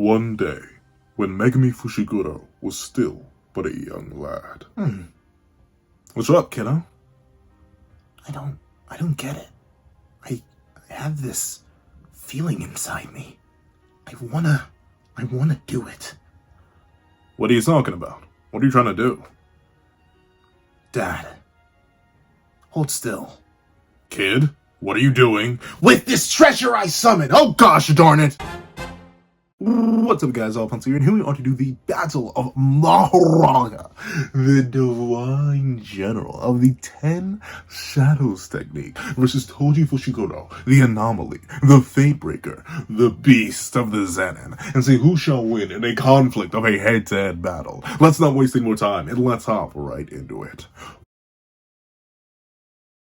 One day, when Megami Fushiguro was still but a young lad. What's up, kiddo? I don't get it. I have this feeling inside me. I wanna do it. What are you talking about? What are you trying to do? Dad, hold still. Kid, what are you doing? With this treasure I summon! Oh gosh darn it! What's up, guys? All here, and here we are to do the Battle of Mahoraga, the Divine General of the 10 Shadows technique, versus Tojifushiguro, the Anomaly, the Fatebreaker, the Beast of the Zenin, and see who shall win in a conflict of a head-to-head battle. Let's not waste any more time, and let's hop right into it.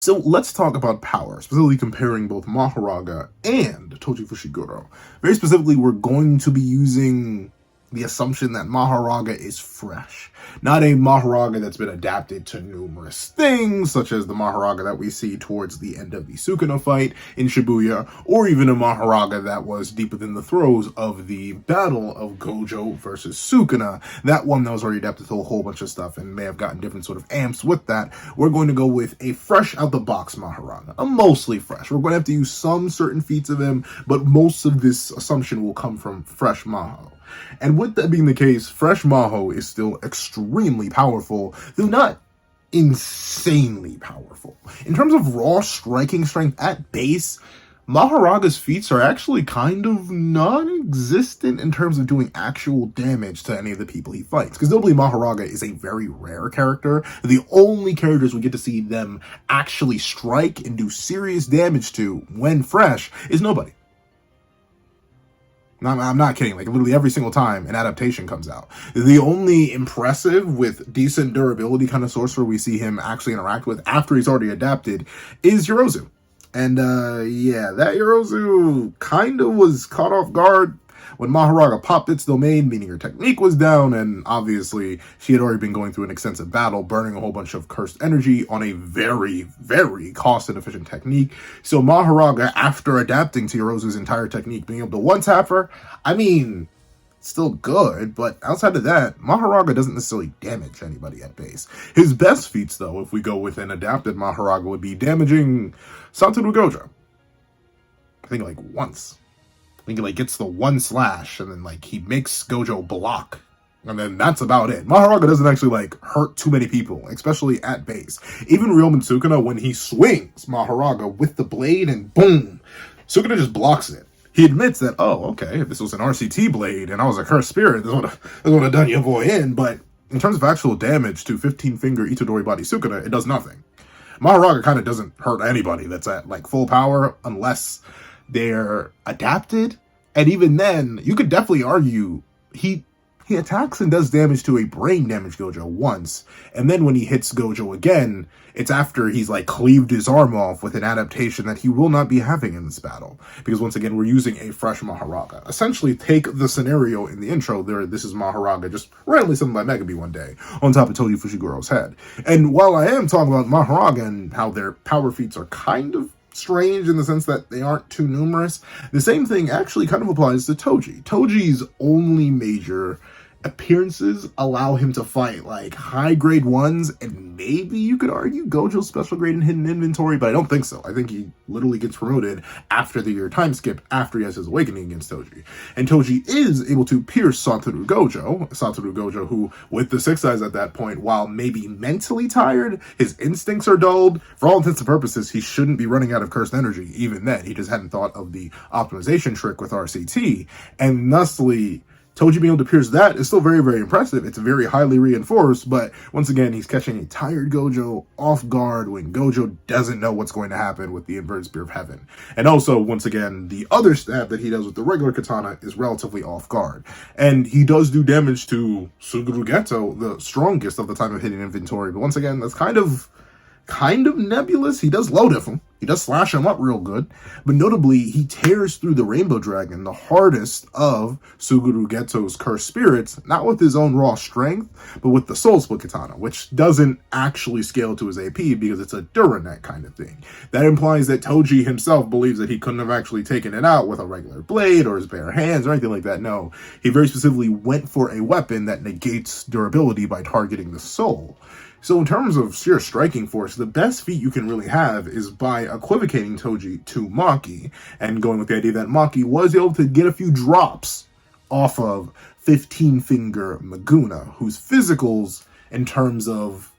So let's talk about power, specifically comparing both Mahoraga and Tojifushiguro. Very specifically, we're going to be using the assumption that Mahoraga is fresh. Not a Mahoraga that's been adapted to numerous things, such as the Mahoraga that we see towards the end of the Sukuna fight in Shibuya, or even a Mahoraga that was deep within the throes of the battle of Gojo versus Sukuna. That one that was already adapted to a whole bunch of stuff and may have gotten different sort of amps with that. We're going to go with a fresh out-the-box Mahoraga, a mostly fresh. We're going to have to use some certain feats of him, but most of this assumption will come from fresh Maho. And with that being the case, fresh Maho is still extremely powerful, though not insanely powerful. In terms of raw striking strength at base, Mahoraga's feats are actually kind of non-existent in terms of doing actual damage to any of the people he fights. Because notably, Mahoraga is a very rare character. The only characters we get to see them actually strike and do serious damage to when fresh is nobody. I'm not kidding, like literally every single time an adaptation comes out. The only impressive with decent durability kind of sorcerer we see him actually interact with after he's already adapted is Yorozu. And yeah, that Yorozu kind of was caught off guard when Mahoraga popped its domain, meaning her technique was down, and obviously she had already been going through an extensive battle, burning a whole bunch of cursed energy on a very, very cost-inefficient technique. So Mahoraga, after adapting to Yorozu's entire technique, being able to one-tap her, I mean, still good, but outside of that, Mahoraga doesn't necessarily damage anybody at base. His best feats, though, if we go with an adapted Mahoraga, would be damaging Satoru Gojo. I think like once. I think he like gets the one slash and then like he makes Gojo block. And then that's about it. Mahoraga doesn't actually like hurt too many people, especially at base. Even Ryoma Sukuna, when he swings Mahoraga with the blade and boom, Sukuna just blocks it. He admits that, oh, okay, if this was an RCT blade and I was a cursed spirit, this would have done your boy in. But in terms of actual damage to 15-finger Itadori body Sukuna, it does nothing. Mahoraga kind of doesn't hurt anybody that's at like full power unless they're adapted, and even then, you could definitely argue he attacks and does damage to a brain damage Gojo once, and then when he hits Gojo again, it's after he's like cleaved his arm off with an adaptation that he will not be having in this battle, because once again, we're using a fresh Mahoraga. Essentially, take the scenario in the intro there, this is Mahoraga just randomly summoned by Megami one day, on top of Tojifushiguro's head. And while I am talking about Mahoraga and how their power feats are kind of strange in the sense that they aren't too numerous, the same thing actually kind of applies to Toji. Toji's only major appearances allow him to fight like high grade ones, and maybe you could argue Gojo's special grade and hidden inventory, but I don't think so. I think he literally gets promoted after the year time skip, after he has his awakening against Toji. And Toji is able to pierce Satoru Gojo, who, with the 6 eyes at that point, while maybe mentally tired, his instincts are dulled. For all intents and purposes, he shouldn't be running out of cursed energy. Even then, he just hadn't thought of the optimization trick with RCT, and thusly, Toji being able to pierce that is still very, very impressive. It's very highly reinforced, but once again, he's catching a tired Gojo off guard when Gojo doesn't know what's going to happen with the inverted spear of heaven. And also, once again, the other stab that he does with the regular katana is relatively off guard. And he does do damage to Suguru Geto, the strongest of the time of hidden inventory, but once again, that's kind of nebulous. He does low diff him. He does slash him up real good, but notably, he tears through the Rainbow Dragon, the hardest of Suguru Geto's cursed spirits, not with his own raw strength, but with the Soul Split Katana, which doesn't actually scale to his AP because it's a Duranet kind of thing. That implies that Toji himself believes that he couldn't have actually taken it out with a regular blade or his bare hands or anything like that. No, he very specifically went for a weapon that negates durability by targeting the soul. So in terms of sheer striking force, the best feat you can really have is by equivocating Toji to Maki, and going with the idea that Maki was able to get a few drops off of 15-finger Maguna, whose physicals, in terms of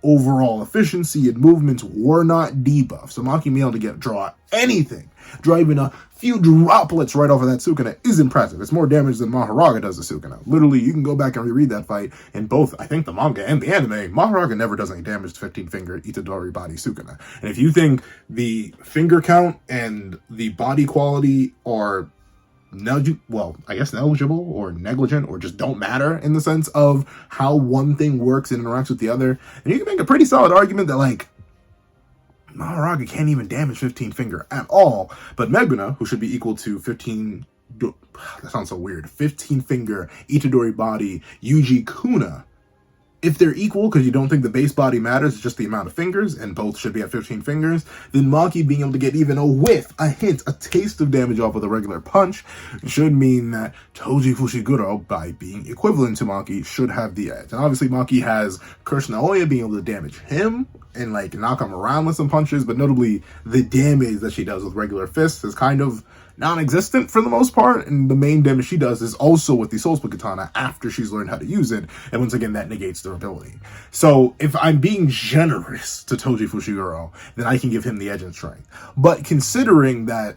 overall efficiency and movements, were not debuffed. So Maki being able to draw anything, draw even a few droplets right off of that Sukuna is impressive. It's more damage than Mahoraga does to Sukuna. Literally, you can go back and reread that fight in both, I think, the manga and the anime. Mahoraga never does any damage to 15-finger Itadori body Sukuna. And if you think the finger count and the body quality are negligible or negligent or just don't matter in the sense of how one thing works and interacts with the other, and you can make a pretty solid argument that, like, Mahoraga can't even damage 15-finger at all, but Meguna, who should be equal to 15-finger Itadori body Yuji Kuna, if they're equal, because you don't think the base body matters, it's just the amount of fingers, and both should be at 15 fingers, then Maki being able to get even a whiff, a hint, a taste of damage off with a regular punch should mean that Tojifushiguro, by being equivalent to Maki, should have the edge. And obviously Maki has Curse Naoya being able to damage him and, like, knock him around with some punches, but notably the damage that she does with regular fists is kind of non-existent for the most part, and the main damage she does is also with the Soul Split Katana after she's learned how to use it, and once again that negates their ability. So if I'm being generous to Tojifushiguro, then I can give him the edge and strength. But considering that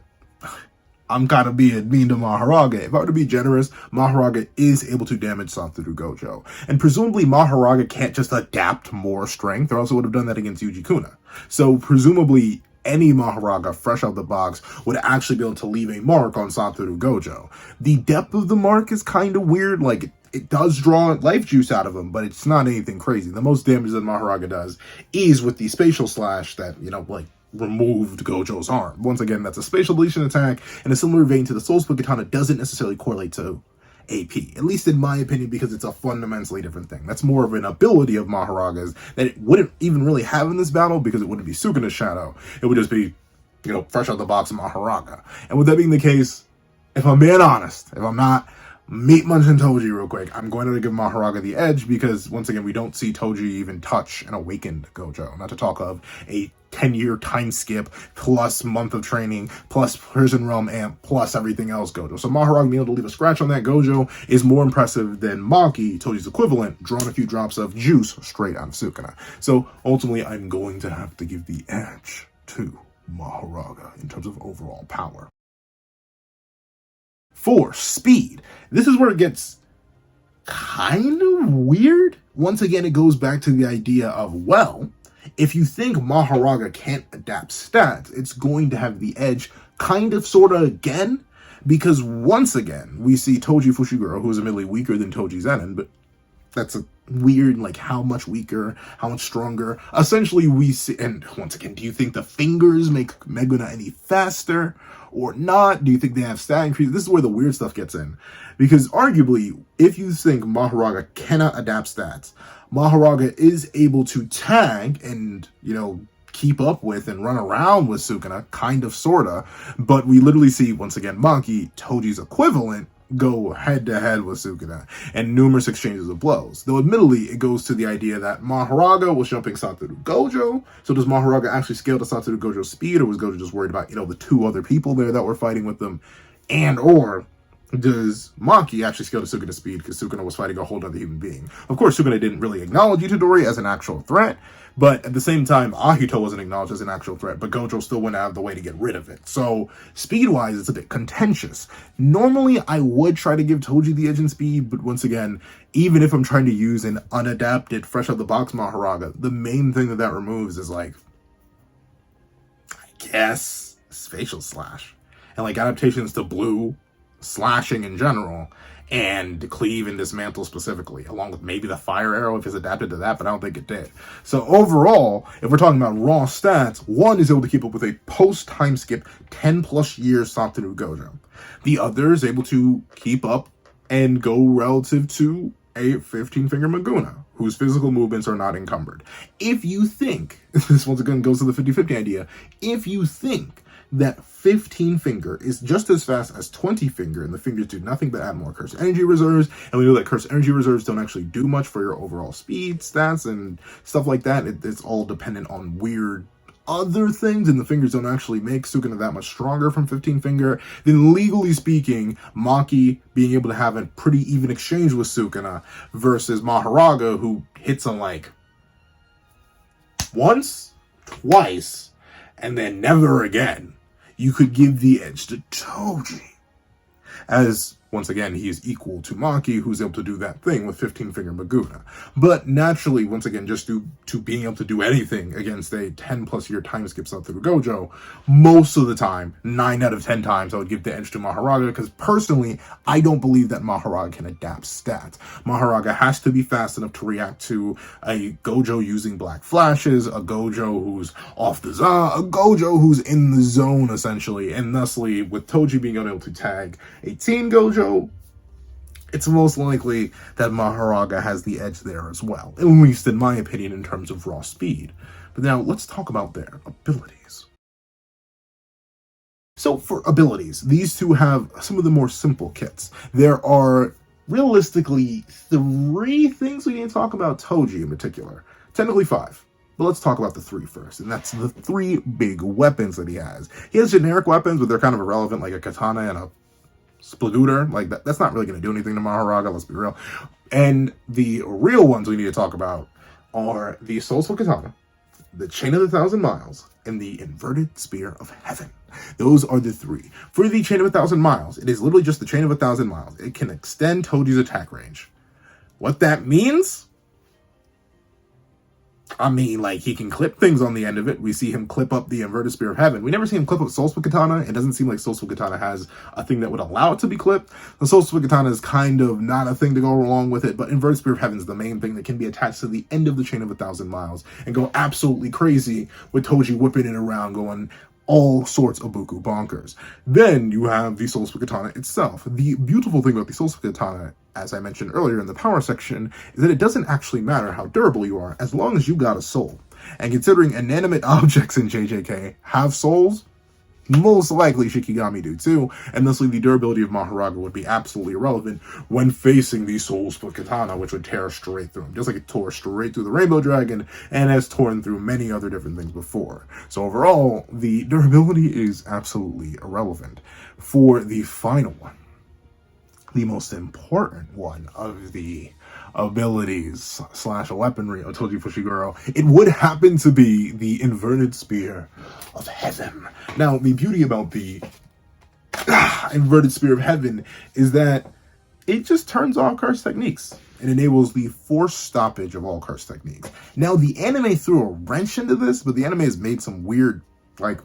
I'm kind of being mean to Mahoraga, if I were to be generous, Mahoraga is able to damage Satoru Gojo, and presumably Mahoraga can't just adapt more strength, or else it would have done that against Yuji Kuna. So presumably any Mahoraga fresh out of the box would actually be able to leave a mark on Satoru Gojo. The depth of the mark is kind of weird. Like, it does draw life juice out of him, but it's not anything crazy. The most damage that Mahoraga does is with the spatial slash that, removed Gojo's arm. Once again, that's a spatial deletion attack, in a similar vein to the Soul Split Katana doesn't necessarily correlate to AP, at least in my opinion, because it's a fundamentally different thing. That's more of an ability of Mahoraga's that it wouldn't even really have in this battle, because it wouldn't be Sukuna's shadow. It would just be, fresh out the box Mahoraga. And with that being the case, if I'm being honest, if I'm not meat munching Toji real quick, I'm going to give Mahoraga the edge, because once again, we don't see Toji even touch an awakened Gojo. Not to talk of a 10-year time skip, plus month of training, plus prison realm amp, plus everything else Gojo. So Mahoraga being able to leave a scratch on that Gojo is more impressive than Maki, Toji's equivalent, drawing a few drops of juice straight out of Sukuna. So ultimately, I'm going to have to give the edge to Mahoraga in terms of overall power. 4, speed. This is where it gets kind of weird. Once again, it goes back to the idea of, well, if you think Mahoraga can't adapt stats, it's going to have the edge kind of, sort of again, because once again, we see Tojifushiguro, who is admittedly weaker than Toji Zenin, but that's a weird, how much weaker, how much stronger. Essentially, we see, and once again, do you think the fingers make Meguna any faster or not? Do you think they have stat increase? This is where the weird stuff gets in, because arguably, if you think Mahoraga cannot adapt stats, Mahoraga is able to tag and, keep up with and run around with Sukuna, kind of, sorta, but we literally see, once again, Maki, Toji's equivalent, go head-to-head with Sukuna, and numerous exchanges of blows. Though admittedly, it goes to the idea that Mahoraga was jumping Satoru Gojo, so does Mahoraga actually scale to Satoru Gojo's speed, or was Gojo just worried about, the 2 other people there that were fighting with them, or does Maki actually scale to Sukuna's speed, because Sukuna was fighting a whole other human being? Of course, Sukuna didn't really acknowledge Itadori as an actual threat, but at the same time, Ahito wasn't acknowledged as an actual threat, but Gojo still went out of the way to get rid of it. So, speed-wise, it's a bit contentious. Normally, I would try to give Toji the edge in speed, but once again, even if I'm trying to use an unadapted, fresh-out-the-box Mahoraga, the main thing that removes is, I guess, spatial slash. And, adaptations to blue, slashing in general, and cleave and dismantle specifically, along with maybe the fire arrow if it's adapted to that, but I don't think it did. So overall, if we're talking about raw stats, one is able to keep up with a post-time skip 10 plus years Satoru Gojo. The other is able to keep up and go relative to a 15-finger Maguna, whose physical movements are not encumbered. If you think, this once again goes to the 50-50 idea, if you think that 15-finger is just as fast as 20-finger, and the fingers do nothing but add more cursed energy reserves, and we know that cursed energy reserves don't actually do much for your overall speed stats and stuff like that, it's all dependent on weird other things, and the fingers don't actually make Sukuna that much stronger from 15-finger, then legally speaking, Maki being able to have a pretty even exchange with Sukuna versus Mahoraga, who hits him like once, twice, and then never again. You could give the edge to Toji, as once again, he is equal to Maki, who's able to do that thing with 15-finger Maguna. But naturally, once again, just due to being able to do anything against a 10-plus year time skip Satoru Gojo, most of the time, 9 out of 10 times, I would give the edge to Mahoraga, because personally, I don't believe that Mahoraga can adapt stats. Mahoraga has to be fast enough to react to a Gojo using black flashes, a Gojo who's off the zone, a Gojo who's in the zone, essentially, and thusly, with Toji being able to tag a teen Gojo, it's most likely that Mahoraga has the edge there as well, at least in my opinion in terms of raw speed. But now let's talk about their abilities. So for abilities, these two have some of the more simple kits. There are realistically 3 things we need to talk about Toji in particular. Technically 5. But let's talk about the 3 first, and that's the 3 big weapons that he has. He has generic weapons, but they're kind of irrelevant, like a katana and a Splagooter. Like that's not really going to do anything to Mahoraga, let's be real. And the real ones we need to talk about are the Soulful Katana, the Chain of the Thousand Miles, and the Inverted Spear of Heaven. Those are the 3. For the Chain of 1,000 Miles, it is literally just the Chain of 1,000 Miles. It can extend Toji's attack range. What that means? I mean, like, he can clip things on the end of it. We see him clip up the Inverted Spear of Heaven. We never see him clip up Soulful Katana. It doesn't seem like Soulful Katana has a thing that would allow it to be clipped. The Soulful Katana is kind of not a thing to go along with it, but Inverted Spear of Heaven is the main thing that can be attached to the end of the Chain of 1,000 Miles and go absolutely crazy with Toji whipping it around, going all sorts of buku bonkers. Then you have the Soulful Katana itself. The beautiful thing about the Soulful Katana, as I mentioned earlier in the power section, is that it doesn't actually matter how durable you are as long as you got a soul. And considering inanimate objects in JJK have souls, most likely Shikigami do too, and thusly the durability of Mahoraga would be absolutely irrelevant when facing the Soul Split Katana, which would tear straight through him, just like it tore straight through the Rainbow Dragon and has torn through many other different things before. So overall, the durability is absolutely irrelevant. For the final one, the most important one of the abilities / weaponry of tojifushiguro, it would happen to be the Inverted Spear of Heaven. Now, the beauty about the Inverted Spear of Heaven is that it just turns off curse techniques. It enables the forced stoppage of all curse techniques. Now, the anime threw a wrench into this, but the anime has made some weird, like,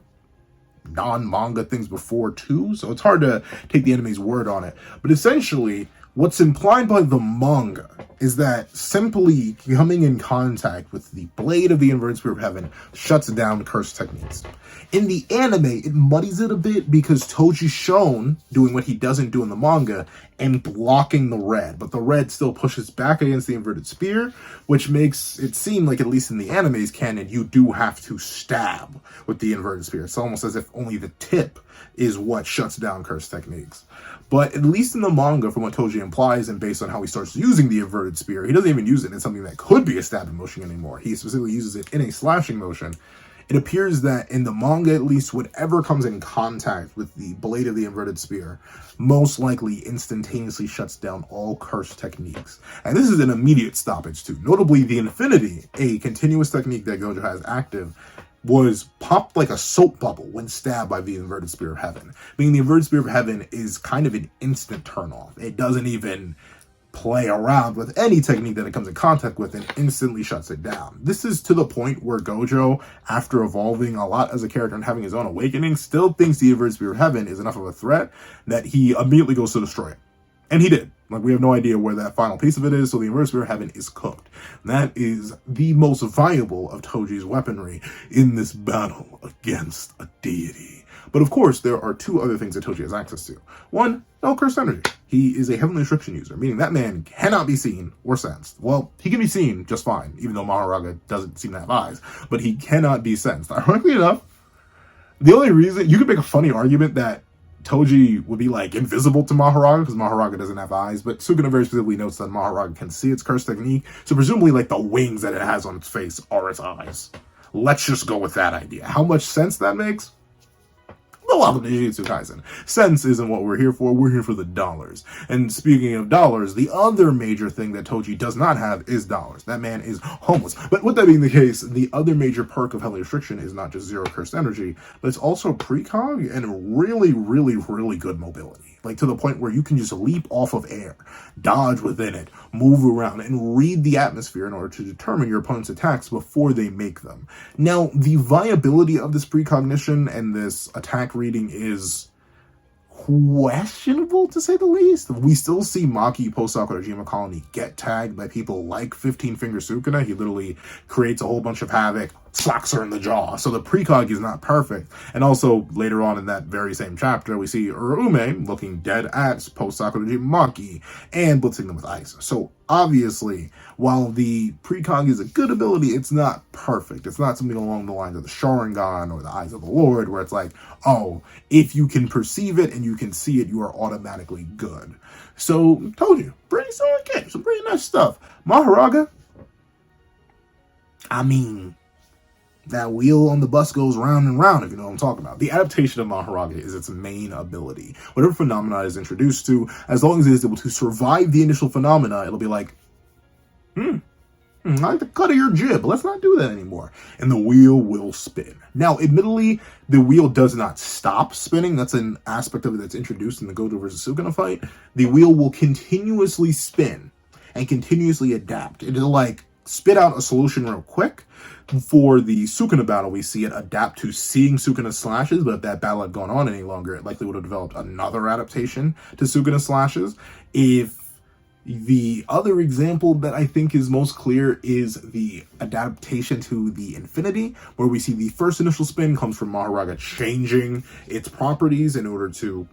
non-manga things before too, so it's hard to take the anime's word on it. But essentially, what's implied by the manga is that simply coming in contact with the blade of the Inverted Spear of Heaven shuts down curse techniques. In the anime, it muddies it a bit because Toji's shown doing what he doesn't do in the manga and blocking the red, but the red still pushes back against the Inverted Spear, which makes it seem like, at least in the anime's canon, you do have to stab with the Inverted Spear. It's almost as if only the tip is what shuts down curse techniques. But at least in the manga, from what Toji implies and based on how he starts using the Inverted Spear, he doesn't even use it in something that could be a stabbing motion anymore. He specifically uses it in a slashing motion. It appears that in the manga, at least, whatever comes in contact with the blade of the Inverted Spear most likely instantaneously shuts down all curse techniques. And this is an immediate stoppage too. Notably, the Infinity, a continuous technique that Gojo has active, was popped like a soap bubble when stabbed by the Inverted Spear of Heaven. Meaning the Inverted Spear of Heaven is kind of an instant turn-off. It doesn't even play around with any technique that it comes in contact with and instantly shuts it down. This is to the point where Gojo, after evolving a lot as a character and having his own awakening, still thinks the Inverted Spear of Heaven is enough of a threat that he immediately goes to destroy it. And he did. Like, we have no idea where that final piece of it is, so the inverted spirit of heaven is cooked. That is the most viable of Toji's weaponry in this battle against a deity. But of course, there are two other things that Toji has access to. One, no cursed energy. He is a heavenly restriction user, meaning that man cannot be seen or sensed. Well, he can be seen just fine, even though Mahoraga doesn't seem to have eyes, but he cannot be sensed. Ironically enough, the only reason, you could make a funny argument that Toji would be like invisible to Mahoraga because Mahoraga doesn't have eyes, but Sukuna very specifically notes that Mahoraga can see its curse technique, so presumably like the wings that it has on its face are its eyes. Let's just go with that idea. How much sense that makes? Well, welcome to Jujutsu Kaisen. Sense isn't what we're here for. We're here for the dollars. And speaking of dollars, the other major thing that Toji does not have is dollars. That man is homeless. But with that being the case, the other major perk of heavenly restriction is not just zero cursed energy, but it's also precog and really, really, really good mobility. Like, to the point where you can just leap off of air, dodge within it, move around, and read the atmosphere in order to determine your opponent's attacks before they make them. Now, the viability of this precognition and this attack reading is questionable, to say the least. We still see Maki post-Sakura Hajime Colony get tagged by people like 15 Finger Sukuna. He literally creates a whole bunch of havoc, slacks her in the jaw. So the precog is not perfect. And also, later on in that very same chapter, we see Urume looking dead at post-Sakura Hajime Maki and blitzing them with ice. So obviously, while the precog is a good ability, it's not perfect. It's not something along the lines of the Sharingan or the Eyes of the Lord, where it's like, oh, if you can perceive it and you can see it, you are automatically good. So, told you, pretty solid game, some pretty nice stuff. Mahoraga, I mean, that wheel on the bus goes round and round, if you know what I'm talking about. The adaptation of Mahoraga is its main ability. Whatever phenomena it is introduced to, as long as it is able to survive the initial phenomena, it'll be like, I like the cut of your jib. Let's not do that anymore. And the wheel will spin. Now, admittedly, the wheel does not stop spinning. That's an aspect of it that's introduced in the Gojo versus Sukuna fight. The wheel will continuously spin and continuously adapt. It'll like spit out a solution real quick. For the Sukuna battle, we see it adapt to seeing Sukuna slashes, but if that battle had gone on any longer, it likely would have developed another adaptation to Sukuna slashes. If the other example that I think is most clear is the adaptation to the Infinity, where we see the first initial spin comes from Mahoraga changing its properties in order to,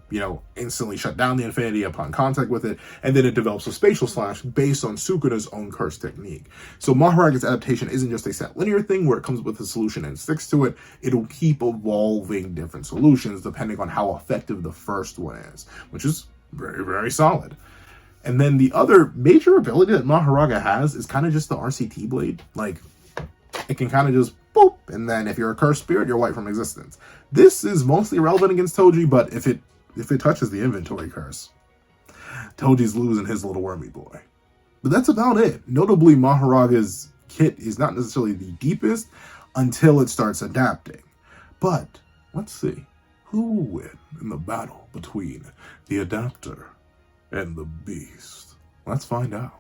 instantly shut down the Infinity upon contact with it, and then it develops a spatial slash based on Sukuna's own curse technique. So Mahoraga's adaptation isn't just a set linear thing where it comes with a solution and sticks to it. It'll keep evolving different solutions depending on how effective the first one is, which is very, very solid. And then the other major ability that Mahoraga has is kind of just the RCT blade. Like, it can kind of just boop, and then if you're a cursed spirit, you're wiped from existence. This is mostly relevant against Toji, but if it touches the inventory curse, Toji's losing his little wormy boy. But that's about it. Notably, Mahoraga's kit is not necessarily the deepest until it starts adapting. But let's see who will win in the battle between the adapter and the beast. Let's find out.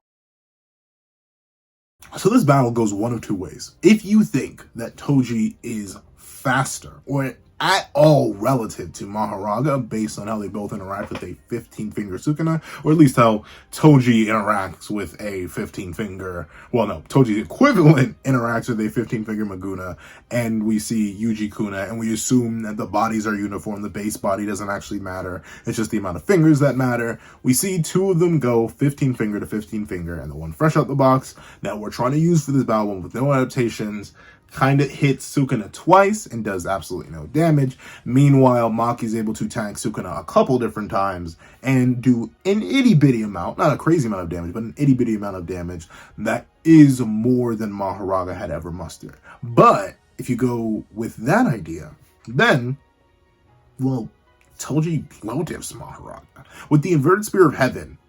So this battle goes one of two ways. If you think that Toji is faster or at all relative to Mahoraga based on how they both interact with a 15-finger Sukuna, or at least how Toji interacts with a 15-finger, Toji's equivalent interacts with a 15-finger Maguna, and we see Yuji Kuna, and we assume that the bodies are uniform, the base body doesn't actually matter, it's just the amount of fingers that matter. We see two of them go 15-finger to 15-finger, and the one fresh out the box that we're trying to use for this battle with no adaptations kind of hits Sukuna twice and does absolutely no damage. Meanwhile, Maki's able to tag Sukuna a couple different times and do an itty-bitty amount, not a crazy amount of damage, but an itty-bitty amount of damage that is more than Mahoraga had ever mustered. But if you go with that idea, then, Toji blow-tips Mahoraga. With the inverted spear of heaven,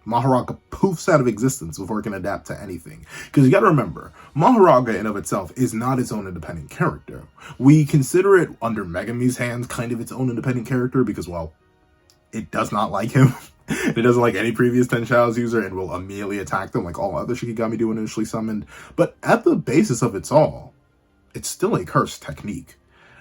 Mahoraga poofs out of existence before it can adapt to anything. Because you gotta remember, Mahoraga in of itself is not its own independent character. We consider it under Megumi's hands kind of its own independent character because, it does not like him. It doesn't like any previous Tenchao's user and will immediately attack them like all other Shikigami do when initially summoned. But at the basis of it's all, it's still a cursed technique.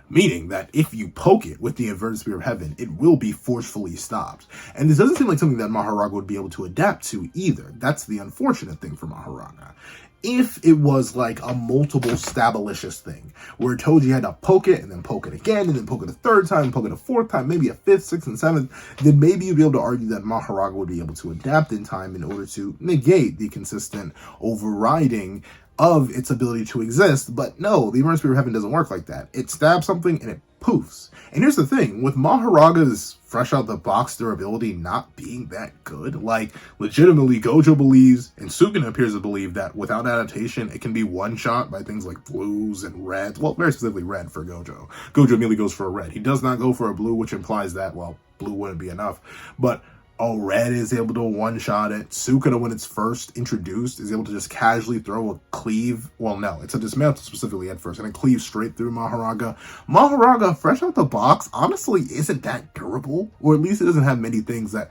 meaning that if you poke it with the inverted spear of heaven, it will be forcefully stopped. And this doesn't seem like something that Mahoraga would be able to adapt to either. That's the unfortunate thing for Mahoraga. If it was like a multiple stabalicious thing, where Toji had to poke it, and then poke it again, and then poke it a third time, poke it a fourth time, maybe a fifth, sixth, and seventh, then maybe you'd be able to argue that Mahoraga would be able to adapt in time in order to negate the consistent overriding of its ability to exist. But no, the Inverted Spear of Heaven doesn't work like that. It stabs something and it poofs. And here's the thing, with Mahoraga's fresh out the box durability not being that good, like legitimately Gojo believes, and Sukuna appears to believe, that without adaptation it can be one shot by things like blues and reds. Well, very specifically red for Gojo. Gojo immediately goes for a red. He does not go for a blue, which implies that, well, blue wouldn't be enough. But a red is able to one-shot it. Sukuna, when it's first introduced, is able to just casually throw a cleave. Well, no, it's a dismantle specifically at first, and it cleaves straight through Mahoraga. Mahoraga, fresh out the box, honestly isn't that durable, or at least it doesn't have many things that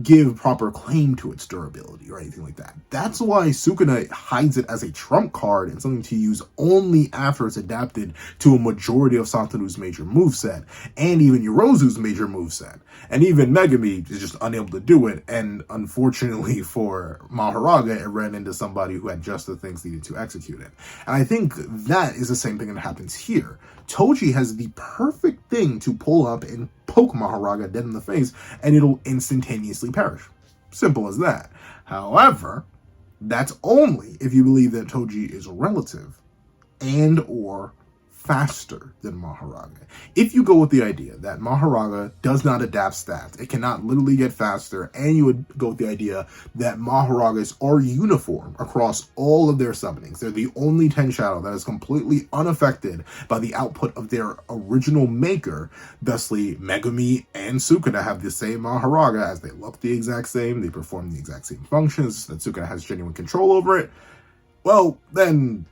give proper claim to its durability or anything like that. That's why Sukuna hides it as a trump card and something to use only after it's adapted to a majority of Satoru's major moveset, and even Yorozu's major moveset. And even Megami is just unable to do it, and unfortunately for Mahoraga, it ran into somebody who had just the things needed to execute it. And I think that is the same thing that happens here. Toji has the perfect thing to pull up and poke Mahoraga dead in the face, and it'll instantaneously perish. Simple as that. However, that's only if you believe that Toji is relative and or faster than Mahoraga. If you go with the idea that Mahoraga does not adapt stats, it cannot literally get faster, and you would go with the idea that Mahoragas are uniform across all of their summonings. They're the only Ten Shadow that is completely unaffected by the output of their original maker. Thusly, Megami and Sukuna have the same Mahoraga, as they look the exact same, they perform the exact same functions, that Sukuna has genuine control over it. Well, then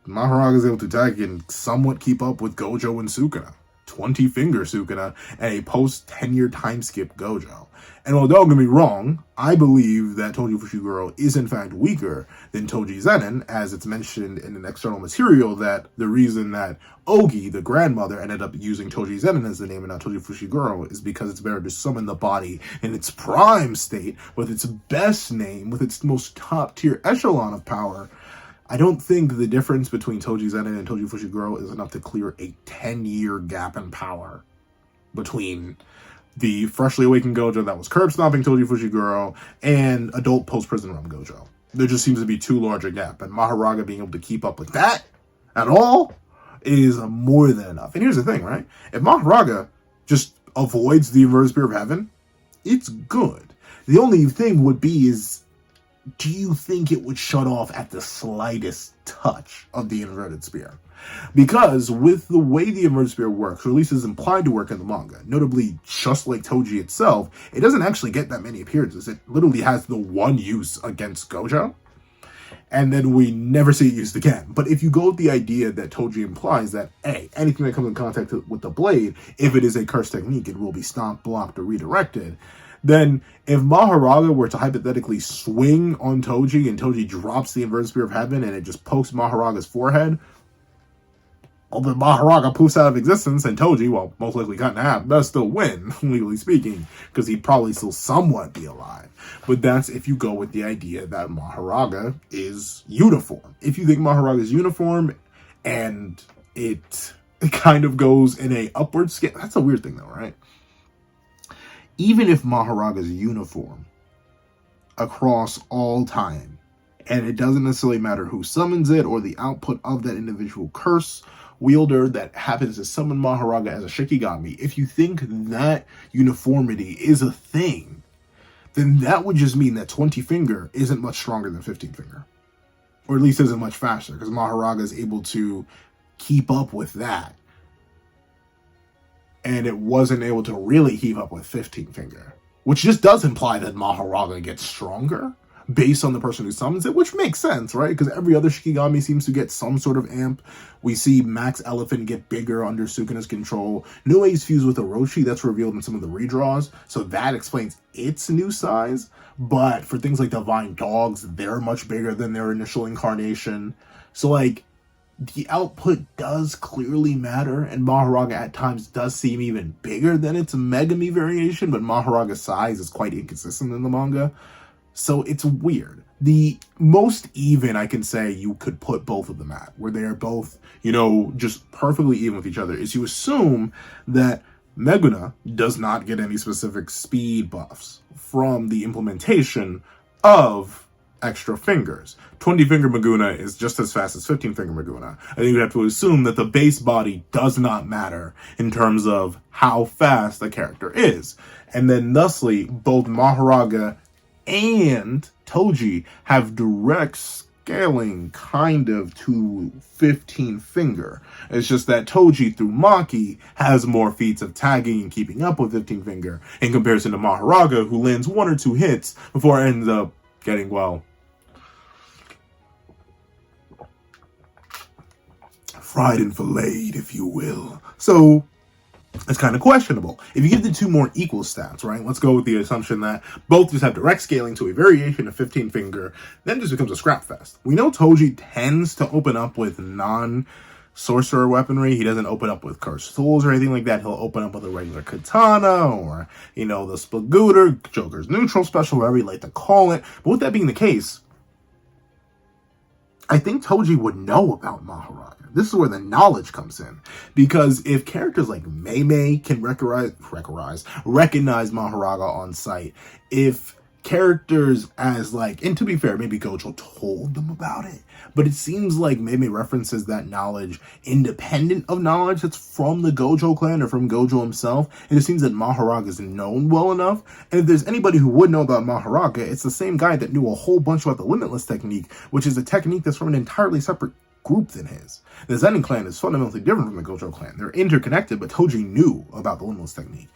Mahoraga is able to attack and somewhat keep up with Gojo and Sukuna. 20-finger Sukuna and a post-10-year time skip Gojo. And while don't get me wrong, I believe that Tojifushiguro is in fact weaker than Toji Zenin, as it's mentioned in an external material that the reason that Ogi, the grandmother, ended up using Toji Zenin as the name and not Tojifushiguro is because it's better to summon the body in its prime state, with its best name, with its most top-tier echelon of power. I don't think the difference between Toji Zenin and Tojifushiguro is enough to clear a 10-year gap in power between the freshly awakened Gojo that was curb stomping Tojifushiguro and adult post-prison realm Gojo. There just seems to be too large a gap, and Mahoraga being able to keep up with that at all is more than enough. And here's the thing, right? If Mahoraga just avoids the Inverted Spear of Heaven, it's good. The only thing would be is, do you think it would shut off at the slightest touch of the Inverted Spear? Because with the way the Inverted Spear works, or at least is implied to work in the manga, notably just like Toji itself, it doesn't actually get that many appearances. It literally has the one use against Gojo, and then we never see it used again. But if you go with the idea that Toji implies that, hey, anything that comes in contact with the blade, if it is a cursed technique, it will be stomped, blocked, or redirected, then if Mahoraga were to hypothetically swing on Toji and Toji drops the Inverted Spear of Heaven and it just pokes Mahoraga's forehead, well, then Mahoraga poofs out of existence, and Toji, well, most likely cut in half, does still win, legally speaking, because he'd probably still somewhat be alive. But that's if you go with the idea that Mahoraga is uniform. If you think Mahoraga is uniform and it kind of goes in a upward scale, that's a weird thing though, right? Even if Mahoraga is uniform across all time, and it doesn't necessarily matter who summons it or the output of that individual curse wielder that happens to summon Mahoraga as a Shikigami, if you think that uniformity is a thing, then that would just mean that 20-finger isn't much stronger than 15-finger. Or at least isn't much faster, because Mahoraga is able to keep up with that. And it wasn't able to really keep up with 15-finger. Which just does imply that Mahoraga gets stronger based on the person who summons it, which makes sense, right? Because every other Shikigami seems to get some sort of amp. We see Max Elephant get bigger under Sukuna's control. Nuei's fused with Orochi, that's revealed in some of the redraws, so that explains its new size. But for things like Divine Dogs, they're much bigger than their initial incarnation. So, like, the output does clearly matter, and Mahoraga at times does seem even bigger than its Megami variation, but Mahoraga's size is quite inconsistent in the manga, so it's weird. The most even I can say you could put both of them at, where they are both, just perfectly even with each other, is you assume that Meguna does not get any specific speed buffs from the implementation of extra fingers. 20-finger Maguna is just as fast as 15-finger Maguna. I think you have to assume that the base body does not matter in terms of how fast the character is. And then thusly, both Mahoraga and Toji have direct scaling kind of to 15-finger. It's just that Toji through Maki has more feats of tagging and keeping up with 15-finger in comparison to Mahoraga, who lands 1 or 2 hits before it ends up getting, fried and filleted, if you will. So it's kind of questionable. If you give the two more equal stats, right? Let's go with the assumption that both just have direct scaling to a variation of 15-finger, then it just becomes a scrap fest. We know Toji tends to open up with non-sorcerer weaponry. He doesn't open up with cursed tools or anything like that. He'll open up with a regular katana or, the Spagooter, Joker's neutral special, whatever you like to call it. But with that being the case, I think Toji would know about Mahoraga. This is where the knowledge comes in. Because if characters like Mei can recognize Mahoraga on sight, if characters as and to be fair, maybe Gojo told them about it, but it seems like Mei references that knowledge independent of knowledge that's from the Gojo clan or from Gojo himself, and it seems that Mahoraga is known well enough. And if there's anybody who would know about Mahoraga, it's the same guy that knew a whole bunch about the Limitless technique, which is a technique that's from an entirely separate group than his. The Zenin clan is fundamentally different from the Gojo clan. They're interconnected, but Toji knew about the Limitless technique.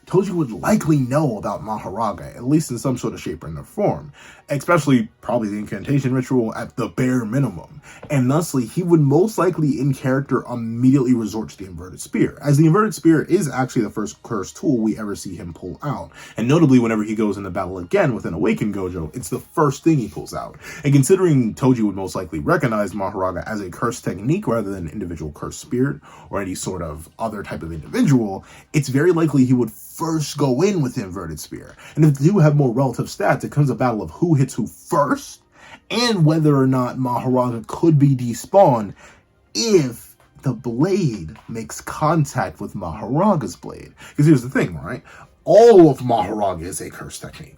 Toji would likely know about Mahoraga, at least in some sort of shape or form, especially probably the incantation ritual at the bare minimum. And thusly, he would most likely in character immediately resort to the inverted spear, as the inverted spear is actually the first cursed tool we ever see him pull out. And notably, whenever he goes into battle again with an awakened Gojo, it's the first thing he pulls out. And considering Toji would most likely recognize Mahoraga as a cursed technique rather than an individual cursed spirit or any sort of other type of individual, it's very likely he would first go in with the inverted spear. And if the two have more relative stats, it comes a battle of who hits who first and whether or not Mahoraga could be despawned if the blade makes contact with Mahoraga's blade. Because here's the thing, right? All of Mahoraga is a curse technique.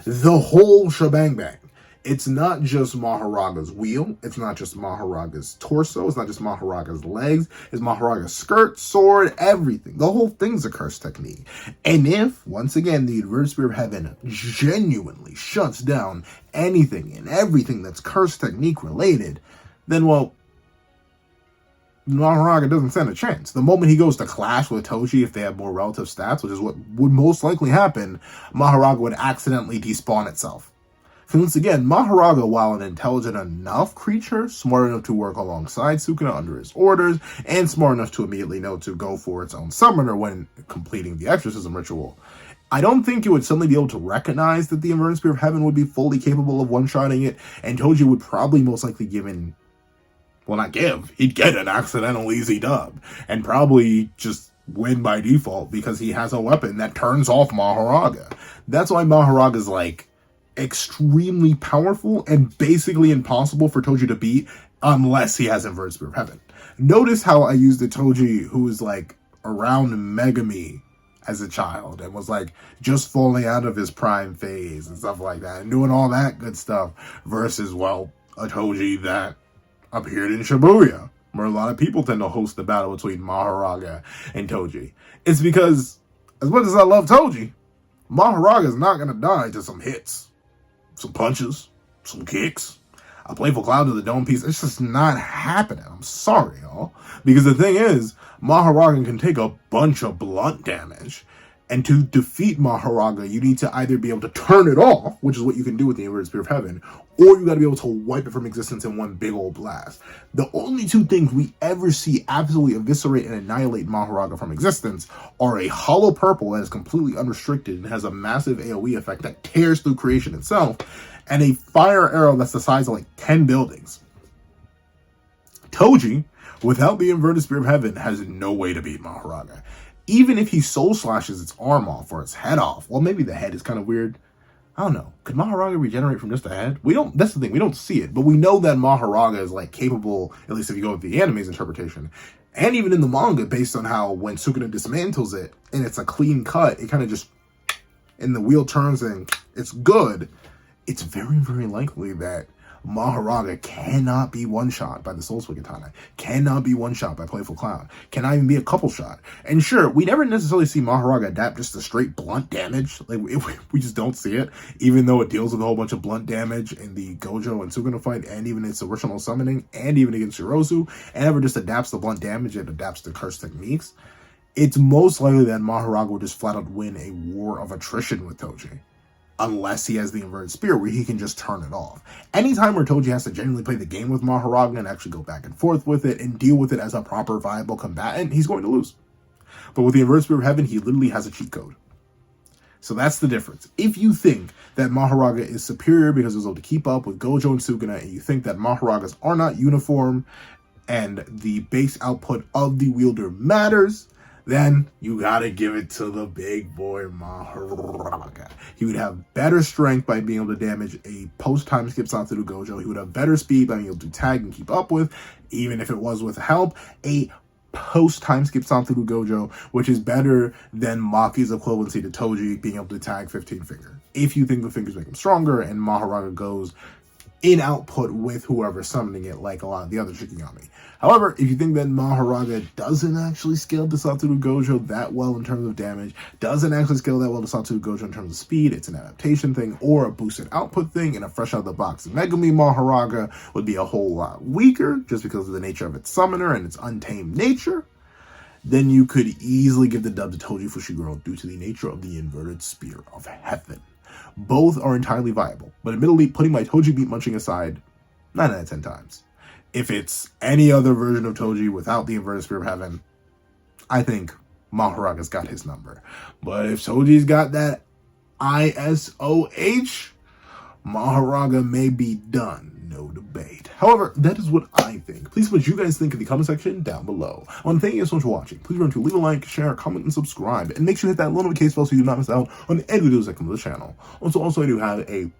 The whole shebang bang. It's not just Mahoraga's wheel. It's not just Mahoraga's torso. It's not just Mahoraga's legs. It's Mahoraga's skirt, sword, everything. The whole thing's a curse technique. And if, once again, the inverted spear of heaven genuinely shuts down anything and everything that's curse technique related, then, Mahoraga doesn't stand a chance. The moment he goes to clash with Toji, if they have more relative stats, which is what would most likely happen, Mahoraga would accidentally despawn itself. So once again, Mahoraga, while an intelligent enough creature, smart enough to work alongside Sukuna under his orders, and smart enough to immediately know to go for its own summoner when completing the exorcism ritual, I don't think it would suddenly be able to recognize that the inverted spear of heaven would be fully capable of one-shotting it, and Toji would probably most likely he'd get an accidental easy dub, and probably just win by default because he has a weapon that turns off Mahoraga. That's why Mahoraga's extremely powerful and basically impossible for Toji to beat unless he has inverted spear of heaven. Notice how I used the Toji who was around Megami as a child and was just falling out of his prime phase and stuff like that and doing all that good stuff versus a Toji that appeared in Shibuya, where a lot of people tend to host the battle between Mahoraga and Toji. It's because as much as I love Toji, Mahoraga is not going to die to some hits. Some punches, some kicks, a playful cloud to the dome piece. It's just not happening. I'm sorry, y'all. Because the thing is, Mahoraga can take a bunch of blunt damage. And to defeat Mahoraga, you need to either be able to turn it off, which is what you can do with the inverted spear of heaven, or you got to be able to wipe it from existence in one big old blast. The only two things we ever see absolutely eviscerate and annihilate Mahoraga from existence are a hollow purple that is completely unrestricted and has a massive AoE effect that tears through creation itself, and a fire arrow that's the size of 10 buildings. Toji, without the inverted spear of heaven, has no way to beat Mahoraga. Even if he soul slashes its arm off or its head off, well, maybe the head is kind of weird. I don't know. Could Mahoraga regenerate from just the head? We don't. That's the thing. We don't see it, but we know that Mahoraga is like capable. At least if you go with the anime's interpretation, and even in the manga, based on how when Sukuna dismantles it and it's a clean cut, it kind of just and the wheel turns and it's good. It's very, very likely that Mahoraga cannot be one-shot by the Soul Split Katana, cannot be one-shot by Playful Clown, cannot even be a couple shot. And sure, we never necessarily see Mahoraga adapt just to straight blunt damage. Like, we just don't see it, even though it deals with a whole bunch of blunt damage in the Gojo and Sukuna fight, and even its original summoning, and even against Shirozu, and never just adapts the blunt damage, it adapts the curse techniques. It's most likely that Mahoraga will just flat out win a war of attrition with Toji. Unless he has the inverted spear where he can just turn it off. Anytime where Toji has to genuinely play the game with Mahoraga and actually go back and forth with it and deal with it as a proper viable combatant, he's going to lose. But with the inverted spear of heaven, he literally has a cheat code. So that's the difference. If you think that Mahoraga is superior because he was able to keep up with Gojo and Sukuna, and you think that Mahoragas are not uniform and the base output of the wielder matters, then you gotta give it to the big boy Mahoraga. He would have better strength by being able to damage a post-time skip Satoru Gojo. He would have better speed by being able to tag and keep up with, even if it was with help, a post-time skip Satoru Gojo, which is better than Maki's equivalency to Toji being able to tag 15 finger. If you think the fingers make him stronger and Mahoraga goes in output with whoever's summoning it, like a lot of the other Shikigami. However, if you think that Mahoraga doesn't actually scale to Satoru Gojo that well in terms of damage, doesn't actually scale that well to Satoru Gojo in terms of speed, it's an adaptation thing or a boosted output thing, and a fresh out of the box Megami Mahoraga would be a whole lot weaker just because of the nature of its summoner and its untamed nature, then you could easily give the dub to Tojifushiguro due to the nature of the inverted spear of heaven. Both are entirely viable, but admittedly, putting my Toji beat munching aside, 9 out of 10 times. If it's any other version of Toji without the inverted spear of heaven, I think Mahoraga's got his number. But if Toji's got that ISOH, Mahoraga may be done. No debate. However, that is what I think. Please put what you guys think in the comment section down below. I want to thank you guys so much for watching. Please remember to leave a like, share, comment, and subscribe. And make sure to hit that little notification bell so you do not miss out on any videos that come to the channel. Also, I do have a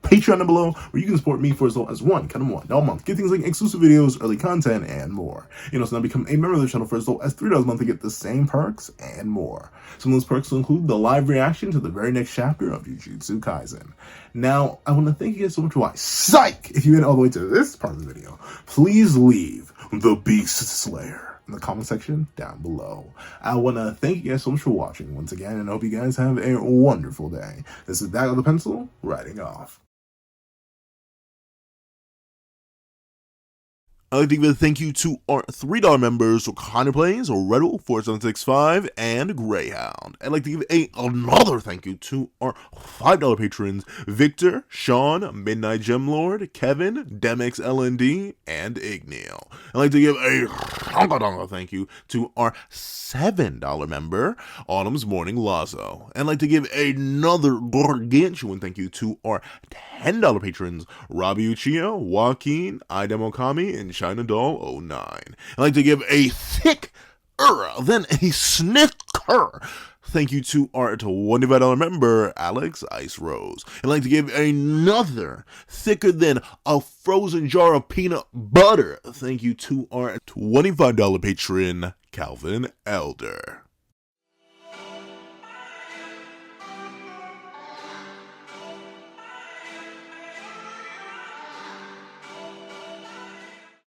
Patreon down below where you can support me for as low as $1 a month. Get things like exclusive videos, early content, and more. You know, so now become a member of the channel for as low as $3 a month to get the same perks and more. Some of those perks will include the live reaction to the very next chapter of Jujutsu Kaisen. Now, I want to thank you guys so much for watching. Psych! If you made it all the way to this part of the video, please leave the Beast Slayer in the comment section down below. I want to thank you guys so much for watching once again, and I hope you guys have a wonderful day. This is That with the Pencil, writing off. I'd like to give a thank you to our $3 members, Connor Plays, Redel 4765, and Greyhound. I'd like to give another thank you to our $5 patrons, Victor, Sean, Midnight Gemlord, Kevin, Demix LND, and Igneal. I'd like to give a thank you to our $7 member, Autumn's Morning Lazo. And I'd like to give another gargantuan thank you to our $10 patrons, Robbie Uchio, Joaquin, Idem Okami, and China Doll 09. I'd like to give a thicker than a snicker thank you to our $25 member, Alex Ice Rose. I'd like to give another thicker than a frozen jar of peanut butter thank you to our $25 patron, Calvin Elder.